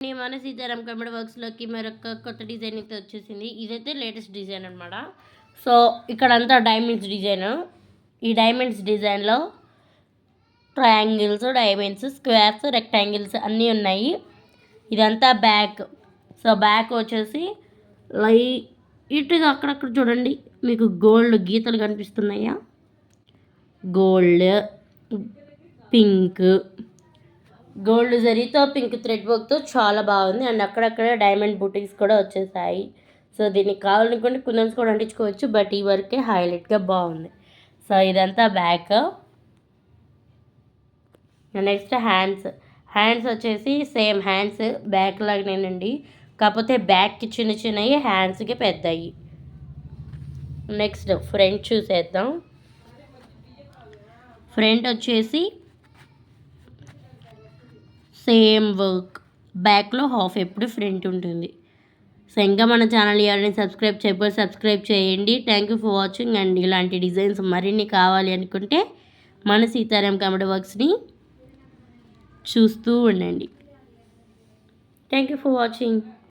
మన సీతారాం కంప్యూటర్ వర్క్స్లోకి మరొక కొత్త డిజైన్ అయితే వచ్చేసింది. ఇదైతే లేటెస్ట్ డిజైన్ అనమాట. సో ఇక్కడంతా డైమండ్స్ డిజైన్. ఈ డైమండ్స్ డిజైన్లో ట్రయాంగిల్స్, డైమండ్స్, స్క్వేర్స్, రెక్టాంగిల్స్ అన్నీ ఉన్నాయి. ఇదంతా బ్యాక్. సో బ్యాక్ వచ్చేసి లైట్గా అక్కడక్కడ చూడండి మీకు గోల్డ్ గీతలు కనిపిస్తున్నాయా, గోల్డ్, పింక్, గోల్డ్ జరీతో పింక్ థ్రెడ్ వర్క్తో చాలా బాగుంది. అండ్ అక్కడక్కడ డైమండ్ బూటీస్ కూడా వచ్చేసాయి. సో దీనికి కావాలనుకుంటే కుందన్స్ కూడా అంటించుకోవచ్చు, బట్ ఈ వర్కే హైలైట్గా బాగుంది. సో ఇదంతా బ్యాక్. నెక్స్ట్ హ్యాండ్స్ వచ్చేసి సేమ్ హ్యాండ్స్ బ్యాక్ లాగానేనండి, కాకపోతే బ్యాక్కి చిన్న చిన్నవి, హ్యాండ్స్కి పెద్దవి. నెక్స్ట్ ఫ్రంట్ చూసేద్దాం. ఫ్రంట్ వచ్చేసి సేమ్ వర్క్, బ్యాక్లో హాఫ్ ఎప్పుడు ఫ్రంట్ ఉంటుంది. సో ఇంకా మన ఛానల్ ఎవరైనా సబ్స్క్రైబ్ చేయండి. Thank you for watching. And ఇలాంటి డిజైన్స్ మరిన్ని కావాలి అనుకుంటే మన సీతారాం కంప్యూటర్ వర్క్స్ని చూస్తూ ఉండండి. Thank you for watching.